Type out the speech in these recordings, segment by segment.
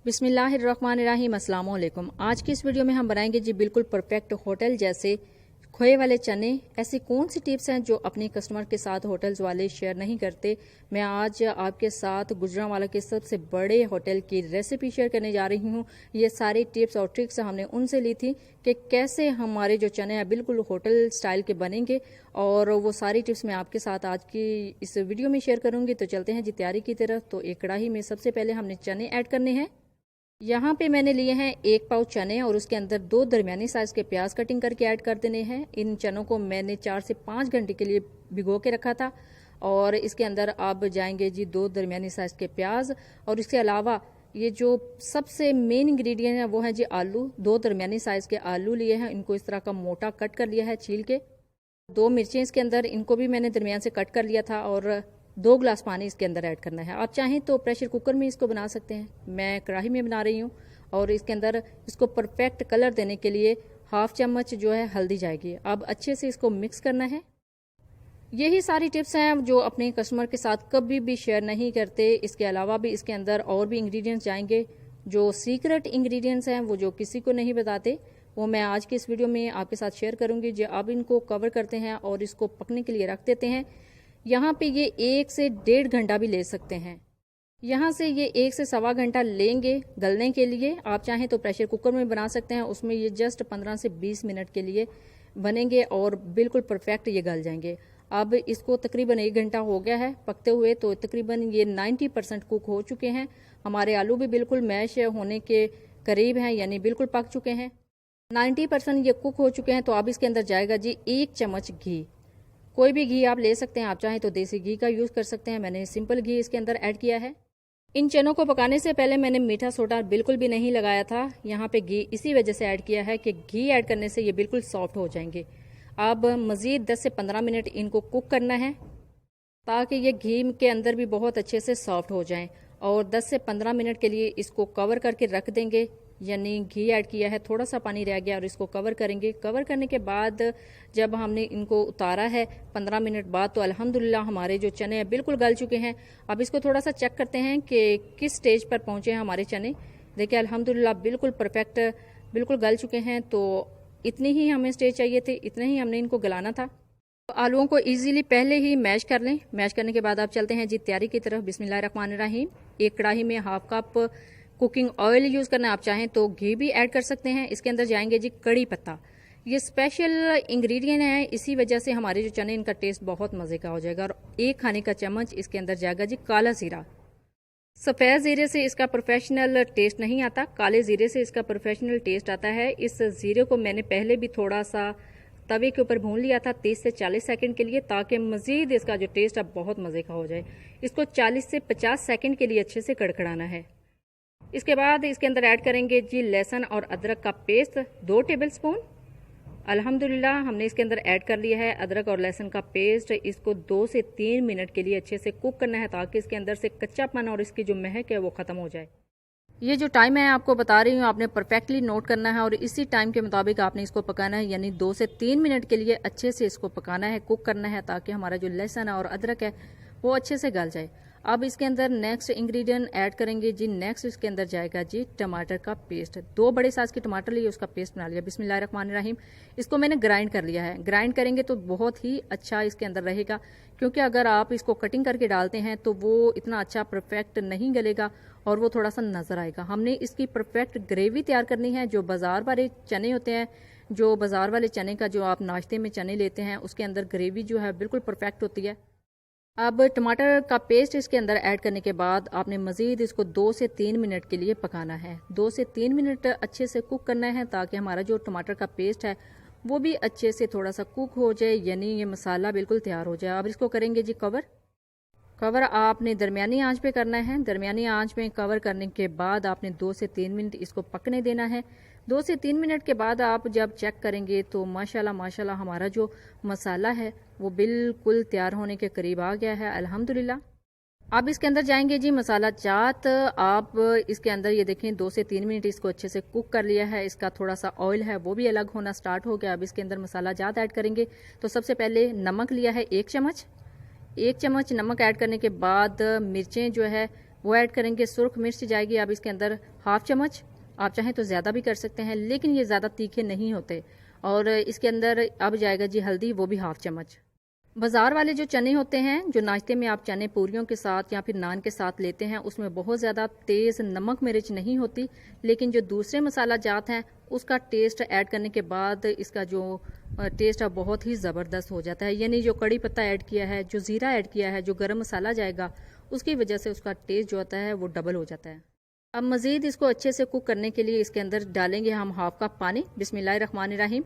बिस्मिल्लाहिर्रहमानिर्रहीम, अस्सलाम वालेकुम। आज की इस वीडियो में हम बनाएंगे जी बिल्कुल परफेक्ट होटल जैसे खोए वाले चने। ऐसी कौन सी टिप्स हैं जो अपने कस्टमर के साथ होटल्स वाले शेयर नहीं करते। मैं आज आपके साथ गुजरांवाला के सबसे बड़े होटल की रेसिपी शेयर करने जा रही हूँ। ये सारी टिप्स और ट्रिक्स हमने उनसे ली थी कि कैसे हमारे जो चने हैं बिल्कुल होटल स्टाइल के बनेंगे, और वो सारी टिप्स मैं आपके साथ आज की इस वीडियो में शेयर करूँगी। तो चलते हैं जी तैयारी की तरफ। तो एक कढ़ाई में सबसे पहले हमने चने ऐड करने हैं। यहाँ पे मैंने लिए हैं 1 पाव चने और उसके अंदर 2 दरमियानी साइज के प्याज कटिंग करके ऐड कर देने हैं। इन चनों को मैंने 4 से 5 घंटे के लिए भिगो के रखा था। और इसके अंदर अब जाएंगे जी 2 दरमियानी साइज के प्याज, और इसके अलावा ये जो सबसे मेन इंग्रेडिएंट है वो है जी आलू। 2 दरमियानी साइज के आलू लिए हैं, इनको इस तरह का मोटा कट कर लिया है छील के। 2 मिर्चें इसके अंदर, इनको भी मैंने दरमियान से कट कर लिया था। और 2 गिलास पानी इसके अंदर ऐड करना है। आप चाहें तो प्रेशर कुकर में इसको बना सकते हैं, मैं कढ़ाई में बना रही हूँ। और इसके अंदर इसको परफेक्ट कलर देने के लिए 1/2 चम्मच जो है हल्दी जाएगी। अब अच्छे से इसको मिक्स करना है। यही सारी टिप्स हैं जो अपने कस्टमर के साथ कभी भी शेयर नहीं करते। इसके अलावा भी इसके अंदर और भी इंग्रेडिएंट्स जाएंगे, जो सीक्रेट इंग्रेडिएंट्स हैं वो जो किसी को नहीं बताते, वो मैं आज की इस वीडियो में आपके साथ शेयर करूंगी। जो अब इनको कवर करते हैं और इसको पकने के लिए रख देते हैं। यहाँ पे ये 1 से 1.5 घंटा भी ले सकते हैं। यहाँ से ये 1 से सवा घंटा लेंगे गलने के लिए। आप चाहें तो प्रेशर कुकर में बना सकते हैं, उसमें ये जस्ट 15 से 20 मिनट के लिए बनेंगे और बिल्कुल परफेक्ट ये गल जाएंगे। अब इसको तकरीबन 1 घंटा हो गया है पकते हुए, तो तकरीबन ये 90% कुक हो चुके हैं। हमारे आलू भी बिल्कुल मैश होने के करीब हैं, यानी बिल्कुल पक चुके हैं। 90% ये कुक हो चुके हैं। तो अब इसके अंदर जाएगा जी 1 चम्मच घी। कोई भी घी आप ले सकते हैं, आप चाहें तो देसी घी का यूज़ कर सकते हैं। मैंने सिंपल घी इसके अंदर ऐड किया है। इन चनों को पकाने से पहले मैंने मीठा सोडा बिल्कुल भी नहीं लगाया था। यहाँ पे घी इसी वजह से ऐड किया है कि घी ऐड करने से ये बिल्कुल सॉफ्ट हो जाएंगे। अब मज़ीद 10 से 15 मिनट इनको कुक करना है, ताकि ये घी के अंदर भी बहुत अच्छे से सॉफ्ट हो जाएं। और 10 से 15 मिनट के लिए इसको कवर करके रख देंगे, यानी घी ऐड किया है, थोड़ा सा पानी रह गया और इसको कवर करेंगे। कवर करने के बाद जब हमने इनको उतारा है 15 मिनट बाद, तो अल्हम्दुलिल्लाह हमारे जो चने हैं बिल्कुल गल चुके हैं। अब इसको थोड़ा सा चेक करते हैं कि किस स्टेज पर पहुंचे हैं हमारे चने। देखिए अल्हम्दुलिल्लाह बिल्कुल परफेक्ट बिल्कुल गल चुके हैं। तो इतनी ही हमें स्टेज चाहिए थे, इतने ही हमने इनको गलाना था। तो आलूओं को इजीली पहले ही मैश कर लें। मैश करने के बाद आप चलते हैं जी तैयारी की तरफ। बिस्मिल्लाहिर्रहमानिर्रहीम। एक कढ़ाई में 1/2 कप कुकिंग ऑयल यूज़ करना है, आप चाहें तो घी भी ऐड कर सकते हैं। इसके अंदर जाएंगे जी कड़ी पत्ता। ये स्पेशल इंग्रेडिएंट है, इसी वजह से हमारे जो चने इनका टेस्ट बहुत मज़े का हो जाएगा। और 1 खाने का चम्मच इसके अंदर जाएगा जी काला ज़ीरा। सफ़ेद ज़ीरे से इसका प्रोफेशनल टेस्ट नहीं आता, काले ज़ीरे से इसका प्रोफेशनल टेस्ट आता है। इस ज़ीरे को मैंने पहले भी थोड़ा सा तवे के ऊपर भून लिया था 30 से 40 सेकंड के लिए, ताकि मज़ीद इसका जो टेस्ट अब बहुत मज़े का हो जाए। इसको 40 से 50 सेकंड के लिए अच्छे से कड़कड़ाना है। इसके बाद इसके अंदर ऐड करेंगे जी लहसुन और अदरक का पेस्ट 2 टेबलस्पून। अल्हम्दुलिल्लाह हमने इसके अंदर ऐड कर लिया है अदरक और लहसुन का पेस्ट। इसको 2 से 3 मिनट के लिए अच्छे से कुक करना है, ताकि इसके अंदर से कच्चापन और इसकी जो महक है वो ख़त्म हो जाए। ये जो टाइम है आपको बता रही हूँ, आपने परफेक्टली नोट करना है और इसी टाइम के मुताबिक आपने इसको पकाना है, यानी 2 से 3 मिनट के लिए अच्छे से इसको पकाना है, कुक करना है, ताकि हमारा जो लहसुन और अदरक है वो अच्छे से गल जाए। अब इसके अंदर नेक्स्ट इंग्रेडिएंट ऐड करेंगे जी। नेक्स्ट इसके अंदर जाएगा जी टमाटर का पेस्ट। 2 बड़े साइज के टमाटर लिए उसका पेस्ट बना लिया। बिस्मिल्लाहिर्रहमानिर्रहीम। इसको मैंने ग्राइंड कर लिया है। ग्राइंड करेंगे तो बहुत ही अच्छा इसके अंदर रहेगा, क्योंकि अगर आप इसको कटिंग करके डालते हैं तो वो इतना अच्छा परफेक्ट नहीं गलेगा और वो थोड़ा सा नजर आएगा। हमने इसकी परफेक्ट ग्रेवी तैयार करनी है। जो बाजार वाले चने होते हैं, जो बाजार वाले चने का जो आप नाश्ते में चने लेते हैं, उसके अंदर ग्रेवी जो है बिल्कुल परफेक्ट होती है। अब टमाटर का पेस्ट इसके अंदर ऐड करने के बाद आपने मज़ीद इसको 2 से 3 मिनट के लिए पकाना है। 2 से 3 मिनट अच्छे से कुक करना है, ताकि हमारा जो टमाटर का पेस्ट है वो भी अच्छे से थोड़ा सा कुक हो जाए, यानी ये मसाला बिल्कुल तैयार हो जाए। अब इसको करेंगे जी कवर। कवर आपने दरमियानी आंच पे करना है। दरमियानी आंच में कवर करने के बाद आपने 2 से 3 मिनट इसको पकने देना है। 2 से 3 मिनट के बाद आप जब चेक करेंगे तो माशाल्लाह माशाल्लाह हमारा जो मसाला है वो बिल्कुल तैयार होने के करीब आ गया है अल्हम्दुलिल्लाह। अब इसके अंदर जाएंगे जी मसाला चाट। आप इसके अंदर ये देखें 2 से 3 मिनट इसको अच्छे से कुक कर लिया है। इसका थोड़ा सा ऑयल है वो भी अलग होना स्टार्ट हो गया। अब इसके अंदर मसाला जात ऐड करेंगे। तो सबसे पहले नमक लिया है 1 चम्मच। 1 चम्मच नमक ऐड करने के बाद मिर्चें जो है वो ऐड करेंगे। सुर्ख मिर्च जाएगी अब इसके अंदर हाफ चम्मच, आप चाहें तो ज़्यादा भी कर सकते हैं, लेकिन ये ज़्यादा तीखे नहीं होते। और इसके अंदर अब जाएगा जी हल्दी, वो भी हाफ चम्मच। बाज़ार वाले जो चने होते हैं, जो नाश्ते में आप चने पूरियों के साथ या फिर नान के साथ लेते हैं, उसमें बहुत ज़्यादा तेज़ नमक मिर्च नहीं होती, लेकिन जो दूसरे मसाला जात हैं उसका टेस्ट ऐड करने के बाद इसका जो टेस्ट है बहुत ही ज़बरदस्त हो जाता है। यानी जो कड़ी पत्ता ऐड किया है, जो ज़ीरा ऐड किया है, जो गरम मसाला जाएगा, उसकी वजह से उसका टेस्ट जो होता है वो डबल हो जाता है। अब मज़ीद इसको अच्छे से कुक करने के लिए इसके अंदर डालेंगे हम हाफ कप पानी। बिस्मिल्लाहिर्रहमानिर्रहीम।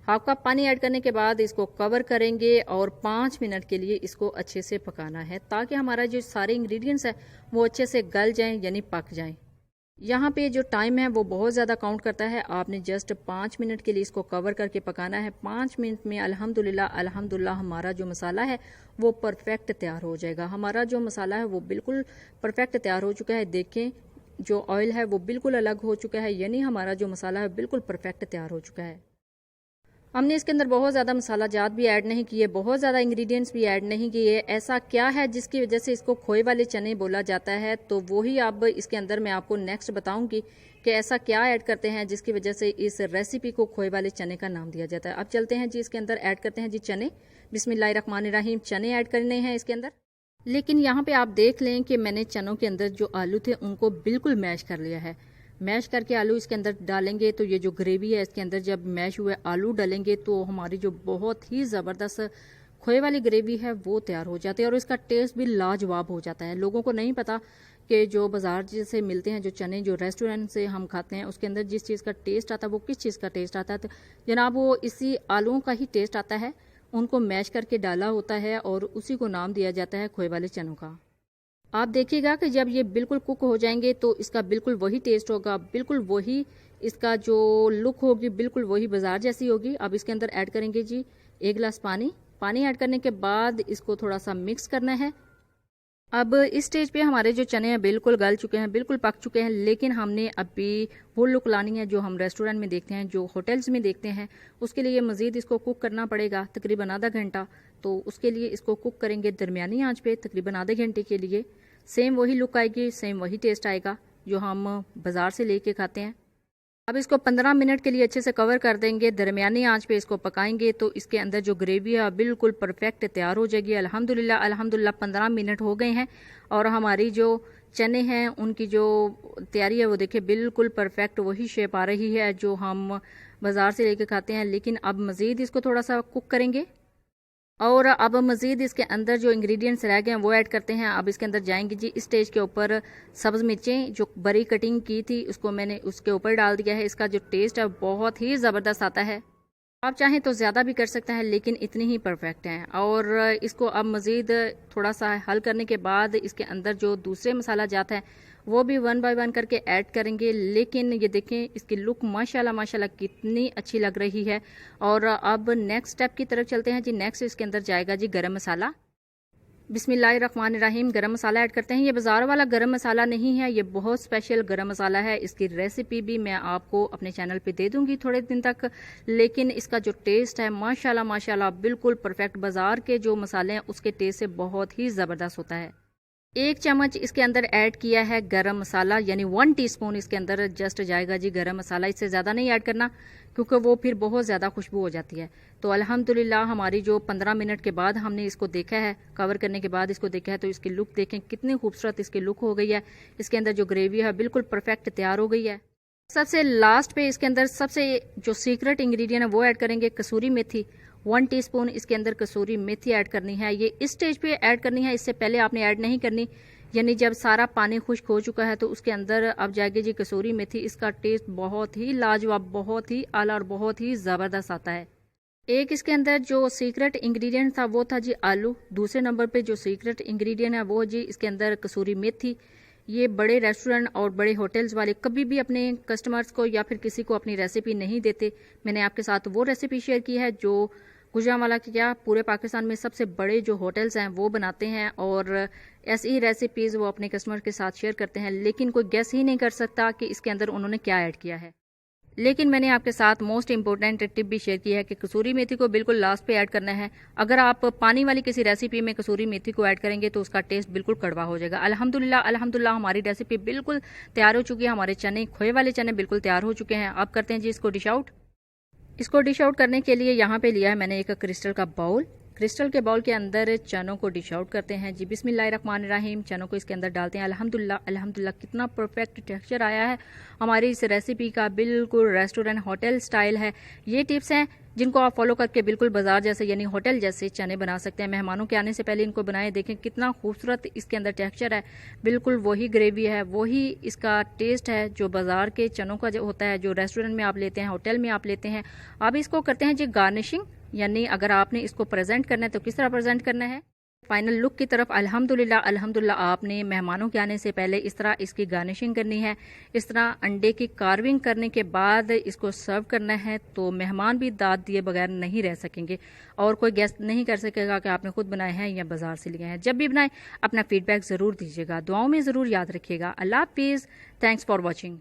हाफ कप पानी ऐड करने के बाद इसको कवर करेंगे और 5 मिनट के लिए इसको अच्छे से पकाना है, ताकि हमारा जो सारे इंग्रेडिएंट्स है वो अच्छे से गल जाएं, यानी पक जाएं। यहाँ पे जो टाइम है वो बहुत ज़्यादा काउंट करता है। आपने जस्ट 5 मिनट के लिए इसको कवर करके पकाना है। 5 मिनट में अल्हम्दुलिल्लाह हमारा जो मसाला है वो परफेक्ट तैयार हो जाएगा। हमारा जो मसाला है वो बिल्कुल परफेक्ट तैयार हो चुका है। देखें जो ऑयल है वो बिल्कुल अलग हो चुका है, यानी हमारा जो मसाला है बिल्कुल परफेक्ट तैयार हो चुका है। हमने इसके अंदर बहुत ज़्यादा मसाला जात भी ऐड नहीं किए, बहुत ज़्यादा इंग्रेडिएंट्स भी ऐड नहीं किए। ऐसा क्या है जिसकी वजह से इसको खोए वाले चने बोला जाता है, तो वही अब इसके अंदर मैं आपको नेक्स्ट बताऊंगी कि ऐसा क्या ऐड करते हैं जिसकी वजह से इस रेसिपी को खोए वाले चने का नाम दिया जाता है। अब चलते हैं जी, इसके अंदर ऐड करते हैं जी चने। बिस्मिल्लाहिर्रहमानिर्रहीम। चने ऐड करने हैं इसके अंदर, लेकिन यहाँ पे आप देख लें कि मैंने चनों के अंदर जो आलू थे उनको बिल्कुल मैश कर लिया है। मैश करके आलू इसके अंदर डालेंगे तो ये जो ग्रेवी है इसके अंदर जब मैश हुए आलू डालेंगे तो हमारी जो बहुत ही ज़बरदस्त खोए वाली ग्रेवी है वो तैयार हो जाती है और इसका टेस्ट भी लाजवाब हो जाता है। लोगों को नहीं पता कि जो बाज़ार से मिलते हैं जो चने, जो रेस्टोरेंट से हम खाते हैं, उसके अंदर जिस चीज़ का टेस्ट आता है वो किस चीज़ का टेस्ट आता है, तो जनाब वो इसी आलूओं का ही टेस्ट आता है। उनको मैश करके डाला होता है और उसी को नाम दिया जाता है खोए वाले चनों का। आप देखिएगा कि जब ये बिल्कुल कुक हो जाएंगे तो इसका बिल्कुल वही टेस्ट होगा, बिल्कुल वही इसका जो लुक होगी बिल्कुल वही बाजार जैसी होगी। अब इसके अंदर ऐड करेंगे जी 1 गिलास पानी। पानी ऐड करने के बाद इसको थोड़ा सा मिक्स करना है। अब इस स्टेज पे हमारे जो चने हैं बिल्कुल गल चुके हैं, बिल्कुल पक चुके हैं, लेकिन हमने अभी वो लुक लानी है जो हम रेस्टोरेंट में देखते हैं, जो होटल्स में देखते हैं। उसके लिए मज़ीद इसको कुक करना पड़ेगा तकरीबन आधा घंटा। तो उसके लिए इसको कुक करेंगे दरमियानी आंच पे तकरीबन आधे घंटे के लिए। सेम वही लुक आएगी, सेम वही टेस्ट आएगा जो हम बाज़ार से लेके खाते हैं। अब इसको 15 मिनट के लिए अच्छे से कवर कर देंगे, दरमियानी आंच पे इसको पकाएंगे तो इसके अंदर जो ग्रेवी है बिल्कुल परफेक्ट तैयार हो जाएगी। अल्हम्दुलिल्लाह 15 मिनट हो गए हैं और हमारी जो चने हैं उनकी जो तैयारी है वो देखिए बिल्कुल परफेक्ट वही शेप आ रही है जो हम बाज़ार से लेके खाते हैं। लेकिन अब मज़ीद इसको थोड़ा सा कुक करेंगे और अब मज़ीद इसके अंदर जो इंग्रेडिएंट्स रह गए हैं वो ऐड करते हैं। अब इसके अंदर जाएंगे जी, इस स्टेज के ऊपर सब्ज़ मिर्चें जो बड़ी कटिंग की थी उसको मैंने उसके ऊपर डाल दिया है। इसका जो टेस्ट है बहुत ही ज़बरदस्त आता है। आप चाहें तो ज़्यादा भी कर सकते हैं, लेकिन इतनी ही परफेक्ट हैं। और इसको अब मज़ीद थोड़ा सा हल करने के बाद इसके अंदर जो दूसरे मसाला जाता है वो भी 1 बाय 1 करके ऐड करेंगे। लेकिन ये देखें इसकी लुक माशाल्लाह कितनी अच्छी लग रही है। और अब नेक्स्ट स्टेप की तरफ चलते हैं जी। नेक्स्ट इसके अंदर जाएगा जी गरम मसाला। बिस्मिल्लाहिर्रहमानिर्रहीम। गरम मसाला ऐड करते हैं। ये बाज़ार वाला गरम मसाला नहीं है, ये बहुत स्पेशल गरम मसाला है। इसकी रेसिपी भी मैं आपको अपने चैनल पे दे दूंगी थोड़े दिन तक। लेकिन इसका जो टेस्ट है माशाल्लाह बिल्कुल परफेक्ट बाज़ार के जो मसाले हैं उसके टेस्ट से बहुत ही ज़बरदस्त होता है। 1 चम्मच इसके अंदर ऐड किया है गरम मसाला, यानी 1 टीस्पून इसके अंदर जस्ट जाएगा जी गरम मसाला। इससे ज़्यादा नहीं ऐड करना क्योंकि वो फिर बहुत ज़्यादा खुशबू हो जाती है। तो अल्हम्दुलिल्लाह हमारी जो 15 मिनट के बाद हमने इसको देखा है, कवर करने के बाद इसको देखा है, तो इसकी लुक देखें कितनी खूबसूरत इसकी लुक हो गई है। इसके अंदर जो ग्रेवी है बिल्कुल परफेक्ट तैयार हो गई है। सबसे लास्ट पे इसके अंदर सबसे जो सीक्रेट इंग्रेडिएंट है वो ऐड करेंगे कसूरी मेथी। 1 टीस्पून इसके अंदर कसूरी मेथी ऐड करनी है। ये इस स्टेज पे ऐड करनी है, इससे पहले आपने ऐड नहीं करनी। यानी जब सारा पानी खुश्क हो चुका है तो उसके अंदर अब जाएगी जी कसूरी मेथी। इसका टेस्ट बहुत ही लाजवाब, बहुत ही आला और बहुत ही ज़बरदस्त आता है। एक इसके अंदर जो सीक्रेट इंग्रेडिएंट था वो था जी आलू। दूसरे नंबर पे जो सीक्रेट इंग्रेडिएंट है वो जी इसके अंदर कसूरी मेथी। ये बड़े रेस्टोरेंट और बड़े होटल्स वाले कभी भी अपने कस्टमर्स को या फिर किसी को अपनी रेसिपी नहीं देते। मैंने आपके साथ वो रेसिपी शेयर की है जो गुजरांवाला के क्या पूरे पाकिस्तान में सबसे बड़े जो होटल्स हैं वो बनाते हैं, और ऐसी रेसिपीज़ वो अपने कस्टमर के साथ शेयर करते हैं, लेकिन कोई गेस ही नहीं कर सकता कि इसके अंदर उन्होंने क्या ऐड किया है। लेकिन मैंने आपके साथ मोस्ट इंपॉर्टेंट टिप भी शेयर की है कि कसूरी मेथी को बिल्कुल लास्ट पे ऐड करना है। अगर आप पानी वाली किसी रेसिपी में कसूरी मेथी को ऐड करेंगे तो उसका टेस्ट बिल्कुल कड़वा हो जाएगा। अल्हम्दुलिल्लाह हमारी रेसिपी बिल्कुल तैयार हो चुकी है। हमारे चने, खोए वाले चने बिल्कुल तैयार हो चुके हैं। अब करते हैं जी इसको डिश आउट। इसको डिश आउट करने के लिए यहाँ पे लिया है मैंने एक क्रिस्टल का बाउल। क्रिस्टल के बाउल के अंदर चनों को डिश आउट करते हैं जी। बिस्मिल्लाहिर्रहमानिर्रहीम। चनों को इसके अंदर डालते हैं। अल्हम्दुलिल्लाह कितना परफेक्ट टेक्सचर आया है हमारी इस रेसिपी का, बिल्कुल रेस्टोरेंट होटल स्टाइल है। ये टिप्स हैं जिनको आप फॉलो करके बिल्कुल बाजार जैसे यानी होटल जैसे चने बना सकते हैं। मेहमानों के आने से पहले इनको बनाए देखें, कितना खूबसूरत इसके अंदर टेक्सचर है। बिल्कुल वही ग्रेवी है, वही इसका टेस्ट है जो बाजार के चनों का जो होता है, जो रेस्टोरेंट में आप लेते हैं, होटल में आप लेते हैं। अब इसको करते हैं जी गार्निशिंग, यानी अगर आपने इसको प्रेजेंट करना है तो किस तरह प्रेजेंट करना है। फाइनल लुक की तरफ अल्हम्दुलिल्लाह आपने मेहमानों के आने से पहले इस तरह इसकी गार्निशिंग करनी है। इस तरह अंडे की कार्विंग करने के बाद इसको सर्व करना है तो मेहमान भी दाद दिए बगैर नहीं रह सकेंगे और कोई गेस्ट नहीं कर सकेगा कि आपने खुद बनाए हैं या बाजार से लिए हैं। जब भी बनाए अपना फीडबैक ज़रूर दीजिएगा, दुआओं में ज़रूर याद रखिएगा। अल्लाह हाफिज़। Thanks for watching.